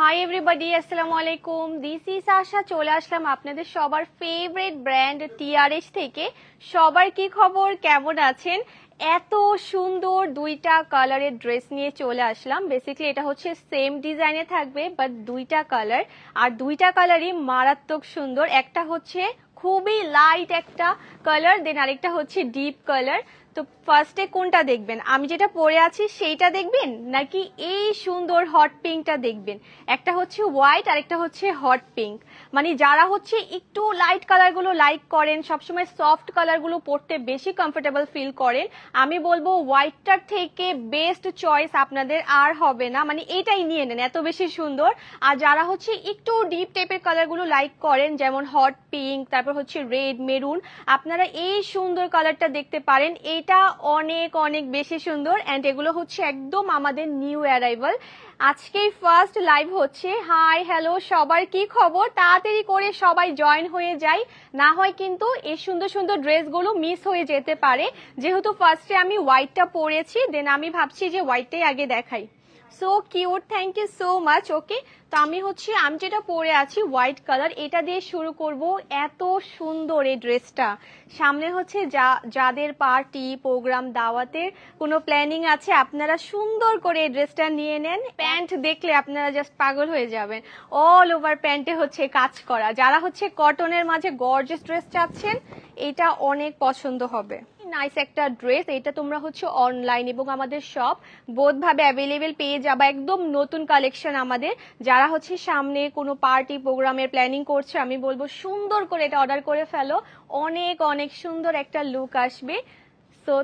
Hi everybody, আসসালামু আলাইকুম। This is আশা। চলে আসলাম আপনাদের সবার ফেভারিট ব্র্যান্ড টিআরএস থেকে। সবার কি খবর, কেমন আছেন? এত সুন্দর দুইটা কালারের ড্রেস নিয়ে চলে আসলাম। বেসিক্যালি এটা হচ্ছে সেম ডিজাইনে থাকবে, বাট দুইটা কালার, আর দুইটা কালারই মারাত্মক সুন্দর। একটা হচ্ছে খুবই লাইট একটা কালার, দেন আরেকটা হচ্ছে ডিপ কালার। তো ফার্স্টে কোনটা দেখবেন? আমি যেটা পরে আছি সেইটা দেখবেন, নাকি এই সুন্দর হট পিঙ্কটা দেখবেন? একটা হচ্ছে হোয়াইট আর একটা হচ্ছে হট পিঙ্ক। মানে যারা হচ্ছে একটু লাইট কালারগুলো লাইক করেন, সবসময় সফট কালারগুলো পরতে বেশি কমফোর্টেবল ফিল করেন, আমি বলবো হোয়াইটটার থেকে বেস্ট চয়েস আপনাদের আর হবে না। মানে এটাই নিয়ে নেন, এত বেশি সুন্দর। আর যারা হচ্ছে একটু ডিপ টাইপের কালারগুলো লাইক করেন, যেমন হট পিঙ্ক, তারপর হচ্ছে রেড, মেরুন, আপনারা এই সুন্দর কালারটা দেখতে পারেন। এটা অনেক অনেক বেশি সুন্দর, অ্যান্ড এগুলো হচ্ছে একদম আমাদের নিউ অ্যারাইভাল। আজকেই ফার্স্ট লাইভ হচ্ছে। হাই হ্যালো, সবার কি খবর? তাড়াতাড়ি করে সবাই জয়েন হয়ে যায়, না হয় কিন্তু এই সুন্দর সুন্দর ড্রেসগুলো মিস হয়ে যেতে পারে। যেহেতু ফার্স্টে আমি হোয়াইটটা পরেছি, দেন আমি ভাবছি যে হোয়াইটটাই আগে দেখাই। So cute, thank you so much. Okay, তো আমি যেটা পরে আছি হোয়াইট কালার, এটা দিয়ে শুরু করব। এত সুন্দর এই ড্রেসটা। সামনে হচ্ছে যাদের পার্টি প্রোগ্রাম দাওয়াতের কোনো প্ল্যানিং আছে, আপনারা সুন্দর করে এই ড্রেসটা নিয়ে নেন। প্যান্ট দেখলে আপনারা জাস্ট পাগল হয়ে যাবেন। অল ওভার প্যান্টে হচ্ছে কাজ করা। যারা হচ্ছে কটনের মাঝে গর্জিয়াস ড্রেস চাচ্ছেন, এটা অনেক পছন্দ হবে। নাইস একটা ড্রেস। এটা তোমরা হচ্ছে অনলাইন এবং আমাদের শপ বোধ ভাবে অ্যাভেলেবেল পেয়ে যাবা। একদম নতুন কালেকশন আমাদের। যারা হচ্ছে সামনে কোনো পার্টি প্রোগ্রামের প্ল্যানিং করছে, আমি বলবো সুন্দর করে এটা অর্ডার করে ফেলো। অনেক অনেক সুন্দর একটা লুক আসবে। সো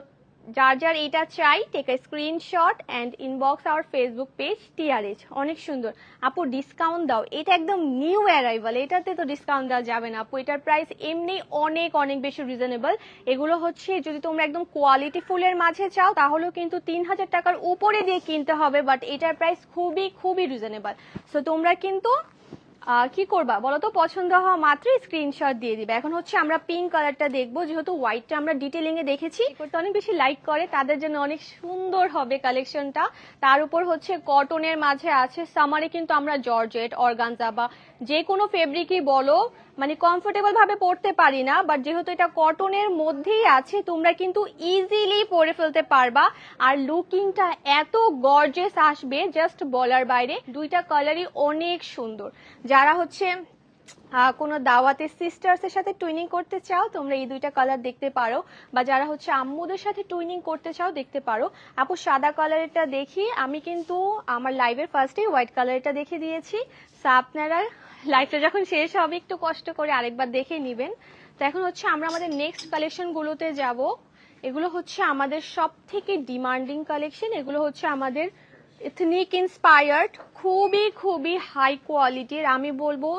যার যার এটা চাই, take a screenshot and inbox our Facebook page TRH. অনেক সুন্দর। আপু ডিসকাউন্ট দাও, এটা একদম নিউ অ্যারাইভাল, এটাতে তো ডিসকাউন্ট দেওয়া যাবে না আপু। এটার প্রাইস এমনি অনেক অনেক বেশি রিজনেবল। এগুলো হচ্ছে যদি তোমরা একদম কোয়ালিটি ফুলের মাঝে চাও, তাহলেও কিন্তু 3000 টাকার উপরে দিয়ে কিনতে হবে, বাট এটার প্রাইস খুবই খুবই রিজনেবল। সো তোমরা কিন্তু কি করবা বলো তো, পছন্দ হওয়া মাত্রই স্ক্রিনশট দিয়ে দিবে। এখন হচ্ছে আমরা পিঙ্ক কালারটা দেখবো, যেহেতু হোয়াইটটা আমরা ডিটেলিং এ দেখেছি, করতে অনেক বেশি লাইক করে, তাদের জন্য অনেক সুন্দর হবে কালেকশনটা। তার উপর হচ্ছে কটনের মাঝে আছে। সামারে কিন্তু আমরা জর্জেট, অর্গানজা বা যে কোনো ফেব্রিকই বলো, মানে কমফোর্টেবল ভাবে পরতে পারি না, বাট যেহেতু এটা কটনের মধ্যেই আছে, তোমরা কিন্তু ইজিলি পরে ফেলতে পারবা। আর লুকিংটা এত গর্জিয়াস আসবে, জাস্ট বলার বাইরে। দুইটা কালারই অনেক সুন্দর। যারা হচ্ছে কোনো দাওয়াতে সিস্টার্স এর সাথে টুইনিং করতে চাও, তোমরা এই দুইটা কালার দেখতে পারো, বা যারা হচ্ছে আম্মুদের সাথে টুইনিং করতে চাও দেখতে পারো। আপু সাদা কালারটা দেখি, আমি কিন্তু আমার লাইভের ফার্স্টে হোয়াইট কালারটা দেখে দিয়েছি। সো আপনারা লাইভটা যখন শেষ হবে একটু কষ্ট করে আরেকবার দেখে নিবেন। তো এখন হচ্ছে আমরা আমাদের নেক্সট কালেকশন গুলোতে যাব। এগুলো হচ্ছে আমাদের সব থেকে ডিমান্ডিং কালেকশন। এগুলো হচ্ছে আমাদের এথনিক ইন্সপায়ার্ড, খুবই খুবই হাই কোয়ালিটির। আমি বলবো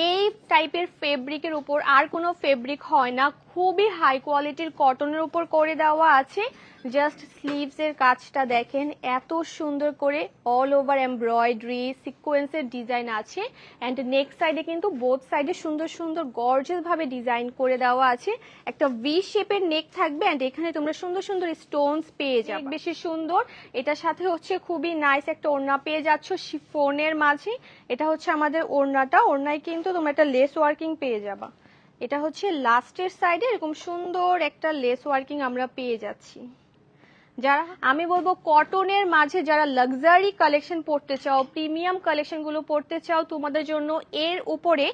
এই টাইপের ফেব্রিকের উপর আর কোনো ফেব্রিক হয় না। খুবই হাই কোয়ালিটির কটনের উপর করে দেওয়া আছে। জাস্ট স্লিভস এর কাজটা দেখেন, এত সুন্দর করে অল ওভার এমব্রয়ডারি সিকোয়েন্সের ডিজাইন আছে। অ্যান্ড নেক সাইডে কিন্তু বোথ সাইডে সুন্দর সুন্দর গর্জিয়াস ভাবে ডিজাইন করে দেওয়া আছে। একটা ভি শেপের নেক থাকবে, অ্যান্ড এখানে তোমরা সুন্দর সুন্দর স্টোনস পেয়ে যাবে, বেশি সুন্দর। এটার সাথে হচ্ছে খুবই নাইস একটা ওড়না পেয়ে যাচ্ছ শিফনের মাঝে। এটা হচ্ছে আমাদের ওড়নাটা। ওড়নায় কিন্তু তোমরা একটা লেস ওয়ার্কিং পেয়ে যাবা। এটা হচ্ছে লাস্টের সাইডে এরকম সুন্দর একটা লেস ওয়ার্কিং আমরা পেয়ে যাচ্ছি। যারা আমি বলবো কটনের মাঝে যারা লাক্সারি কালেকশন পড়তে চাও, প্রিমিয়াম কালেকশন গুলো পড়তে চাও, তোমাদের জন্য এর উপরে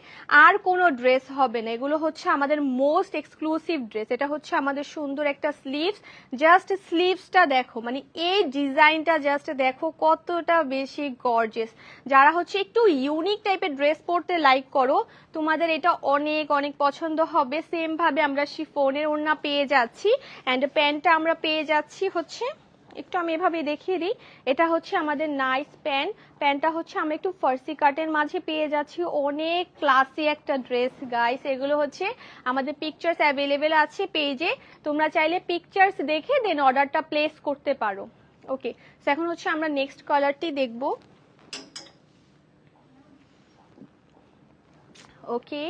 আর কোনো ড্রেস হবে না। এগুলো হচ্ছে আমাদের মোস্ট এক্সক্লুসিভ ড্রেস। এটা হচ্ছে আমাদের সুন্দর একটা স্লিভস। জাস্ট স্লিভসটা দেখো, মানে এই ডিজাইনটা জাস্ট দেখো কতটা বেশি গর্জিয়াস। যারা হচ্ছে একটু ইউনিক টাইপের ড্রেস পরতে লাইক করো, তোমাদের এটা অনেক অনেক পছন্দ হবে। সেম ভাবে আমরা শিফনের ওড়না পেয়ে যাচ্ছি, অ্যান্ড প্যান্টটা আমরা পেয়ে যাচ্ছি হচ্ছে, একটু আমি এভাবে দেখিয়ে দিই। এটা হচ্ছে আমাদের নাইস প্যান্ট। প্যান্টটা হচ্ছে আমরা একটু ফার্সি কাটের মাঝে পেয়ে যাচ্ছি। অনেক ক্লাসি একটা ড্রেস গাইস। এগুলো হচ্ছে আমাদের পিকচার্স অ্যাভেলেবেল আছে পেজে, তোমরা চাইলে পিকচার্স দেখে দেন অর্ডারটা প্লেস করতে পারো। ওকে, এখন হচ্ছে আমরা নেক্সট কালারটি দেখব। ওকে,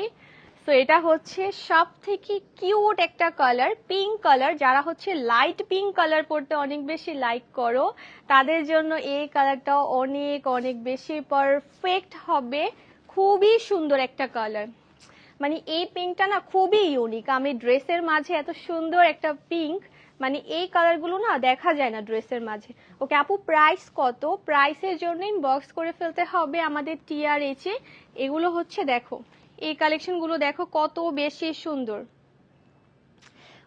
সো এটা হচ্ছে সব থেকে কিউট একটা কালার, পিঙ্ক কালার। যারা হচ্ছে লাইট পিঙ্ক কালার পরতে অনেক বেশি লাইক করো, তাদের জন্য এই কালারটাও অনেক অনেক বেশি পারফেক্ট হবে। খুবই সুন্দর একটা কালার, মানে এই পিঙ্কটা না খুবই ইউনিক। আমি ড্রেসের মাঝে এত সুন্দর একটা পিঙ্ক, মানে এই কালারগুলো না দেখা যায় না ড্রেসের মাঝে। ওকে আপু, প্রাইস কত? প্রাইসের জন্য ইনবক্স করে ফেলতে হবে আমাদের TRH এ। এগুলো হচ্ছে দেখো, এই কালেকশনগুলো দেখো কত বেশি সুন্দর।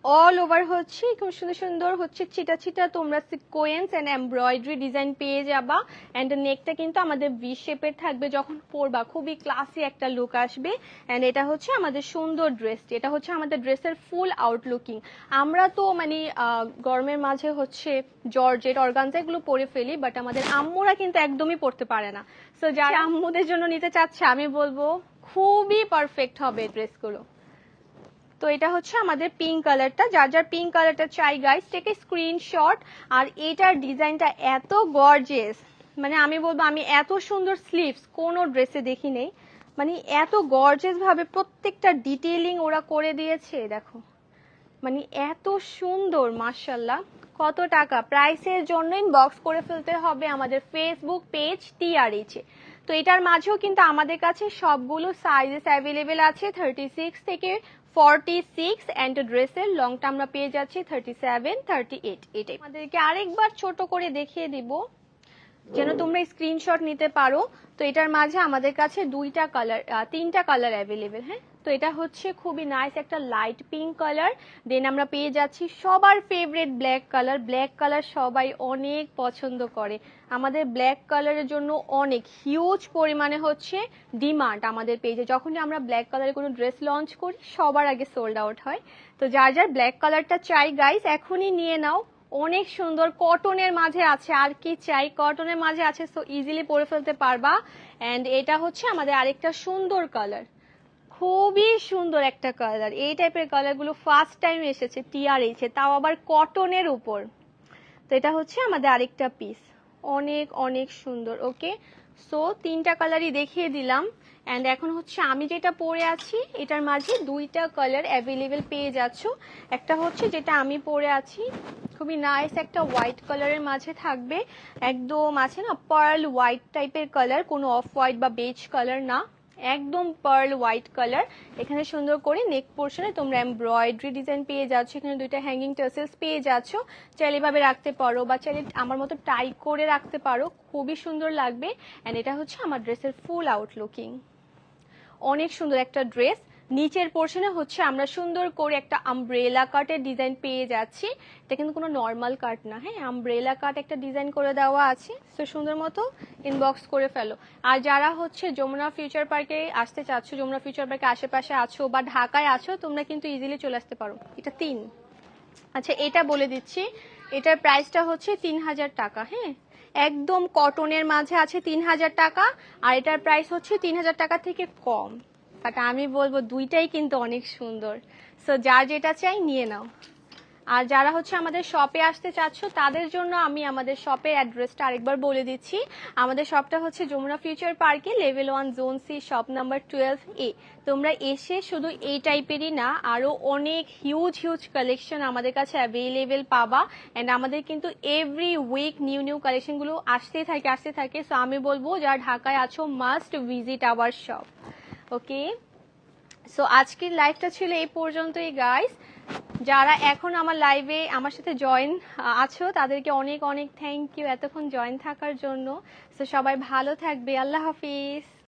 অল ওভার হচ্ছে খুব সুন্দর সুন্দর হচ্ছে ছিটা ছিটা তোমরা সিকোয়েন্স এন্ড এমব্রয়ডারি ডিজাইন পেয়ে যাবা। এন্ড নেকটা কিন্তু আমাদের ভি শেপের থাকবে, যখন পরবা খুবই ক্লাসি একটা লুক আসবে। এন্ড এটা হচ্ছে আমাদের সুন্দর ড্রেসটি, এটা হচ্ছে আমাদের ড্রেসের ফুল আউটলুকিং। আমরা তো মানে গরমের মাঝে হচ্ছে জর্জেট অর্গানজা এগুলো পরে ফেলি, বাট আমাদের আম্মুরা কিন্তু একদমই পরতে পারে না। সো যারা আম্মুদের জন্য নিতে চাচ্ছে, আমি বলবো খুবই পারফেক্ট হবে ড্রেসগুলো। তো এটা হচ্ছে আমাদের পিঙ্ক কালারটা। যার যার পিঙ্ক কালারটা চাই গাইস, টেক এ স্ক্রিনশট। আর এটার ডিজাইনটা এত গর্জিয়াস, মানে আমি বলবো আমি এত সুন্দর স্লিভস কোনো ড্রেসে দেখি নেই। মানে এত গর্জিয়াস ভাবে প্রত্যেকটা ডিটেইলিং ওরা করে দিয়েছে, দেখো মানে এত সুন্দর মাশাআল্লাহ। কত টাকা? প্রাইসের জন্য ইনবক্স করে ফেলতে হবে আমাদের ফেসবুক পেজ TRH এ। তো এটার মাঝেও কিন্তু আমাদের কাছে সবগুলো সাইজেস অ্যাভেলেবেল আছে, 36 থেকে 46। অ্যান্ড ড্রেসের লংটা আমরা পেয়ে যাচ্ছি 37, 38। এটাই আমাদেরকে আরেকবার ছোট করে দেখিয়ে দিব যেন তোমরা স্ক্রিনশট নিতে পারো। তো এটার মাঝে আমাদের কাছে তিনটা কালার অ্যাভেলেবেল। হ্যাঁ, তো এটা হচ্ছে খুবই নাইস একটা লাইট পিঙ্ক কালার। দেন আমরা পেয়ে যাচ্ছি সবার favourite black colour. Black colour সবাই অনেক পছন্দ করে, আমাদের ব্ল্যাক কালারের জন্য অনেক হিউজ পরিমাণে হচ্ছে ডিমান্ড আমাদের পেজে। যখনই আমরা ব্ল্যাক কালারের কোনো ড্রেস লঞ্চ করি সবার আগে সোল্ড আউট হয়। তো যার যার ব্ল্যাক কালারটা চাই গাইস এখনই নিয়ে নাও। অনেক সুন্দর কটনের মাঝে আছে, আর কি চাই, কটনের মাঝে আছে, সো ইজিলি পরে ফেলতে পারবা। এন্ড এটা হচ্ছে আমাদের আরেকটা সুন্দর কালার, খুবই সুন্দর একটা কালার। এই টাইপের কালারগুলো ফার্স্ট টাইম এসেছে TRH এ, তাও আবার কটনের উপর। তো এটা হচ্ছে আমাদের আরেকটা পিস, অনেক অনেক সুন্দর। ওকে, সো তিনটা কালারই দেখিয়ে দিলাম। অ্যান্ড এখন হচ্ছে আমি যেটা পরে আছি এটার মাঝে দুইটা কালার অ্যাভেলেবেল পেয়ে যাচ্ছ। একটা হচ্ছে যেটা আমি পরে আছি, খুবই নাইস একটা হোয়াইট কালারের মাঝে থাকবে, একদম আছে না পার্ল হোয়াইট টাইপের কালার, কোনো অফ হোয়াইট বা বেজ কালার না, একদম পার্ল হোয়াইট কালার। এখানে সুন্দর করে নেক পোর্শনে তোমরা এমব্রয়ডারি ডিজাইন পেয়ে যাচ্ছ, এখানে দুইটা হ্যাঙ্গিং টাসেলস পেয়ে যাচ্ছ। চাইলে এভাবে রাখতে পারো বা চাইলে আমার মতো টাই করে রাখতে পারো, খুবই সুন্দর লাগবে। এন্ড এটা হচ্ছে আমার ড্রেসের ফুল আউটলুকিং, অনেক সুন্দর একটা ড্রেস। নিচের পোর্শনে হচ্ছে আমরা সুন্দর করে একটা আমব্রেলা কাটের ডিজাইন পেয়ে যাচ্ছি। এটা কিন্তু কোনো নর্মাল কাট না, হ্যাঁ আমব্রেলা কাট একটা ডিজাইন করে দেওয়া আছে। তো সুন্দর মতো ইনবক্স করে ফেলো। আর যারা হচ্ছে যমুনা ফিউচার পার্কে আসতে চাচ্ছ, যমুনা ফিউচার পার্কে আশেপাশে আছো বা ঢাকায় আছো, তোমরা কিন্তু ইজিলি চলে আসতে পারো। এটা 3। আচ্ছা এটা বলে দিচ্ছি, এটার প্রাইসটা হচ্ছে 3000 টাকা। হ্যাঁ, একদম কটনের মাঝে আছে 3000 টাকা, আর এটার প্রাইস হচ্ছে 3000 টাকা থেকে কম। বাট আমি বলবো দুইটাই কিন্তু অনেক সুন্দর, সো যার যেটা চাই নিয়ে নাও। আর যারা হচ্ছে আমাদের শপে আসতে চাচ্ছ তাদের জন্য আমি আমাদের শপের অ্যাড্রেসটা আরেকবার বলে দিচ্ছি। আমাদের শপটা হচ্ছে যমুনা ফিউচার পার্কে, level 1 zone C, shop number 12A। তোমরা এসে শুধু এই টাইপেরই না, আরো অনেক হিউজ হিউজ কালেকশন আমাদের কাছে অ্যাভেলেবেল পাবা। অ্যান্ড আমাদের কিন্তু এভরি উইক নিউ নিউ কালেকশনগুলো আসতেই থাকে। সো আমি বলবো যারা ঢাকায় আছো must visit our shop. Okay, so আজকের লাইভটা ছিল এই পর্যন্তই গাইস। যারা এখন আমার লাইভে আমার সাথে জয়েন আছো তাদেরকে অনেক অনেক থ্যাংক ইউ এতক্ষণ জয়েন থাকার জন্য। সো সবাই ভালো থাকবে, আল্লাহ হাফিজ।